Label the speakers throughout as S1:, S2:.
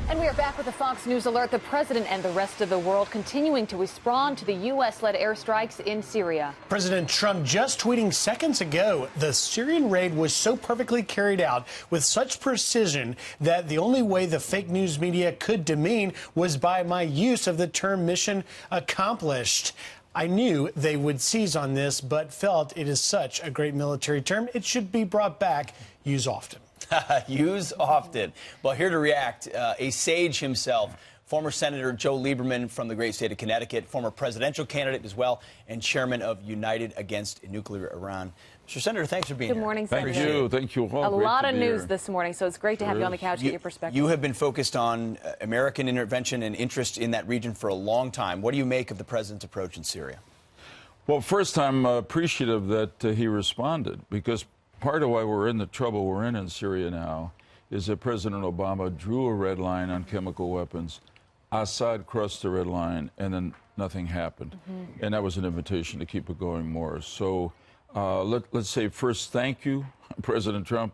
S1: And we are back with a Fox News alert. The president and the rest of the world continuing to respond to the U.S.-led airstrikes in Syria.
S2: President Trump just tweeting seconds ago, the Syrian raid was so perfectly carried out with such precision that the only way the fake news media could demean was by my use of the term mission accomplished. I knew they would seize on this, but felt it is such a great military term, it should be brought back. Use often.
S3: Use often. Well, here to react, a sage himself, former Senator Joe Lieberman from the great state of Connecticut, former presidential candidate as well, and chairman of United Against Nuclear Iran. Mr. Senator, thanks for being here.
S1: Good morning, Senator.
S4: Thank you. Thank you all.
S1: A lot of news this morning, so it's great to have you on the couch, get your perspective.
S3: You have been focused on American intervention and interest in that region for a long time. What do you make of the president's approach in Syria?
S4: Well, first, I'm appreciative that he responded, because part of why we're in the trouble we're in Syria now is that President Obama drew a red line on chemical weapons. Assad crossed the red line, and then nothing happened. And that was an invitation to keep it going more. So let's say first, thank you, President Trump.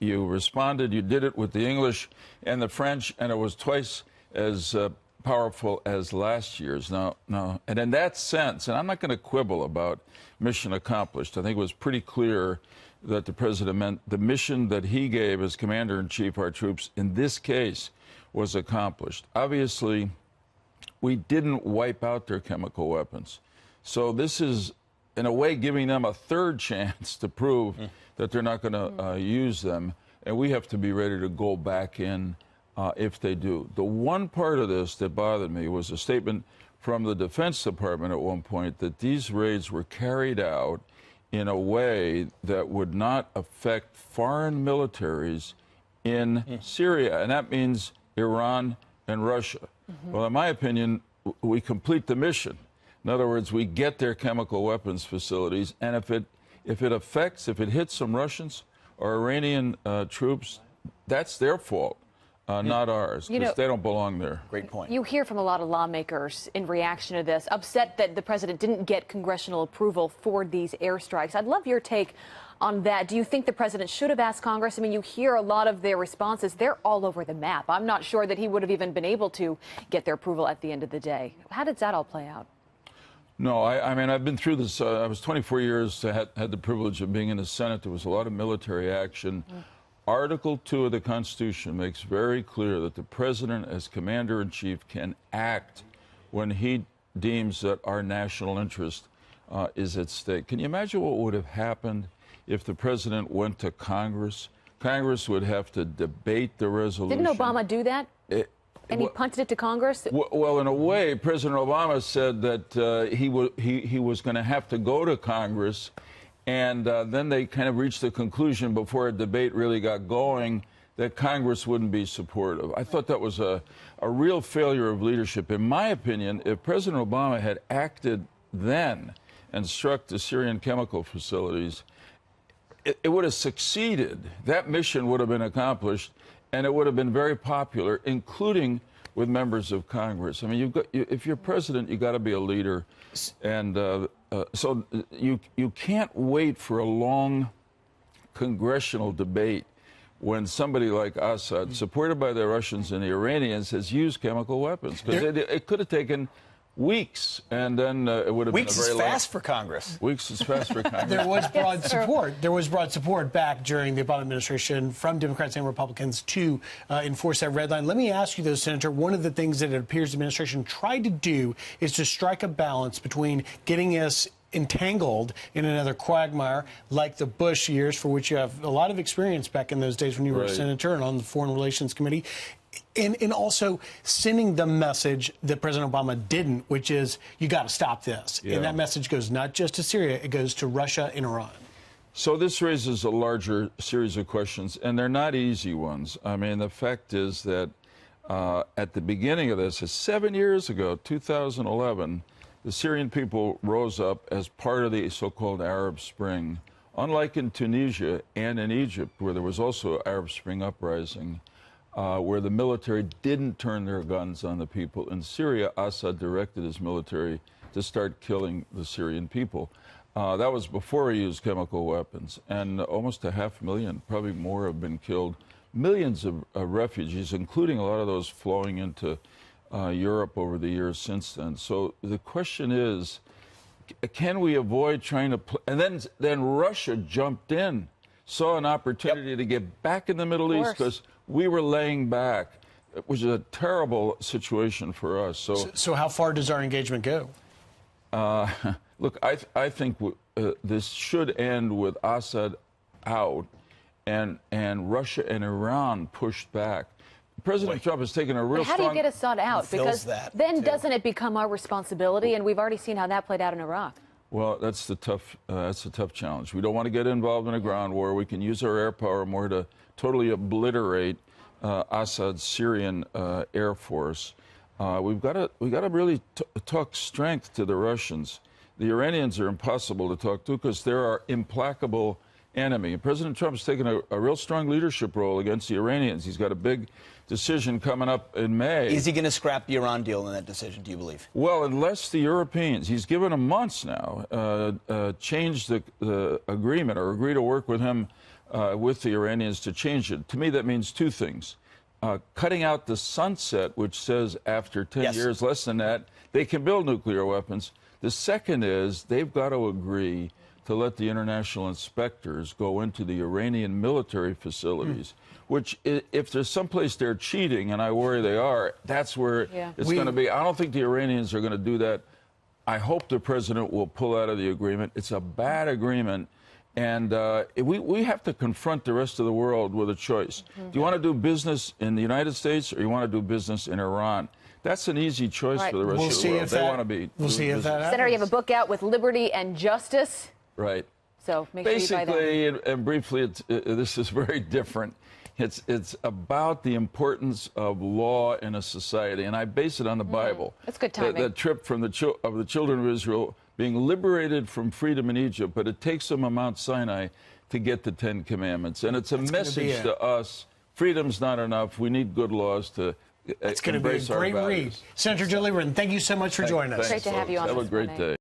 S4: You responded. You did it with the English and the French, and it was twice as powerful as last year's. Now, and in that sense, and I'm not going to quibble about mission accomplished. I think it was pretty clear that the president meant the mission that he gave as commander-in-chief our troops in this case was accomplished. Obviously, we didn't wipe out their chemical weapons. So this is, in a way, giving them a third chance to prove that they're not going to use them. And we have to be ready to go back in if they do. The one part of this that bothered me was a statement from the Defense Department at one point that these raids were carried out in a way that would not affect foreign militaries in Syria. And that means Iran and Russia. Well, in my opinion, we complete the mission. In other words, we get their chemical weapons facilities, and if it hits some Russians or Iranian troops, that's their fault. Not ours, because they don't belong there.
S3: Great point.
S1: You hear from a lot of lawmakers in reaction to this, upset that the president didn't get congressional approval for these airstrikes. I'd love your take on that. Do you think the president should have asked Congress? I mean, you hear a lot of their responses. They're all over the map. I'm not sure that he would have even been able to get their approval at the end of the day. How did that all play out?
S4: No, I mean, I've been through this. I was 24 years, had the privilege of being in the Senate. There was a lot of military action. Article 2 of the Constitution makes very clear that the president, as commander-in-chief, can act when he deems that our national interest is at stake. Can you imagine what would have happened if the president went to Congress? Congress would have to debate the resolution.
S1: Didn't Obama do that? And he punted it to Congress?
S4: Well, in a way, President Obama said that he was going to have to go to Congress. And then they kind of reached the conclusion before a debate really got going that Congress wouldn't be supportive. I thought that was a real failure of leadership. In my opinion, if President Obama had acted then and struck the Syrian chemical facilities, it would have succeeded. That mission would have been accomplished, and it would have been very popular, including with members of Congress. I mean, if you're president, you got to be a leader. And so you can't wait for a long congressional debate when somebody like Assad, supported by the Russians and the Iranians, has used chemical weapons. Because it could have taken weeks, and then it would have been a very long...
S3: Weeks is fast for Congress.
S4: Weeks is fast for Congress.
S2: There was broad support. There was broad support back during the Obama administration from Democrats and Republicans to enforce that red line. Let me ask you, though, Senator, one of the things that it appears the administration tried to do is to strike a balance between getting us entangled in another quagmire like the Bush years, for which you have a lot of experience back in those days when you were a senator and on the Foreign Relations Committee, and also sending the message that President Obama didn't, which is you got to stop this. And that message goes not just to Syria, it goes to Russia and Iran.
S4: So this raises a larger series of questions, and they're not easy ones. I mean, the fact is that at the beginning of this, 7 years ago, 2011, the Syrian people rose up as part of the so-called Arab Spring. Unlike in Tunisia and in Egypt, where there was also Arab Spring uprising, where the military didn't turn their guns on the people. In Syria, Assad directed his military to start killing the Syrian people. That was before he used chemical weapons, and almost 500,000, probably more, have been killed millions of refugees, including a lot of those flowing into Europe over the years since then. So the question is, can we avoid trying to and then Russia jumped in, saw an opportunity to get back in the Middle East because we were laying back. It was a terrible situation for us.
S2: So how far does our engagement go?
S4: Look, I think this should end with Assad out and Russia and Iran pushed back. President Trump has taken a real
S1: How do you get Assad out? Because then doesn't it become our responsibility? And we've already seen how that played out in Iraq.
S4: Well, that's the tough challenge. We don't want to get involved in a ground war. We can use our air power more to totally obliterate Assad's Syrian air force. We've got to really talk strength to the Russians. The Iranians are impossible to talk to because they're our implacable enemy. And President Trump's taken a real strong leadership role against the Iranians. He's got a big decision coming up in May.
S3: Is he going to scrap the Iran deal in that decision, do you believe?
S4: Well, unless the Europeans, he's given them months now, change the agreement or agree to work with him, with the Iranians to change it. To me, that means two things. Cutting out the sunset, which says after 10 years, less than that, they can build nuclear weapons. The second is they've got to agree to let the international inspectors go into the Iranian military facilities, which if there's someplace they're cheating, and I worry they are, that's where it's going to be. I don't think the Iranians are going to do that. I hope the president will pull out of the agreement. It's a bad agreement. And we have to confront the rest of the world with a choice. Do you want to do business in the United States or you want to do business in Iran? That's an easy choice for the rest of the world. They want to be.
S2: We'll see if that happens.
S1: Senator, you have a book out with Liberty and Justice.
S4: Right.
S1: So make sure you buy that.
S4: Basically, and briefly, this is very different. It's about the importance of law in a society, and I base it on the Bible.
S1: That's good timing.
S4: That trip from the children of Israel being liberated from freedom in Egypt, but it takes them to Mount Sinai to get the Ten Commandments. And it's a message to us, freedom's not enough. We need good laws to
S2: It's going to be a great read. Senator Joe Lieberman, thank you so much for joining us.
S1: Great to have you on this morning.
S4: Have a great day.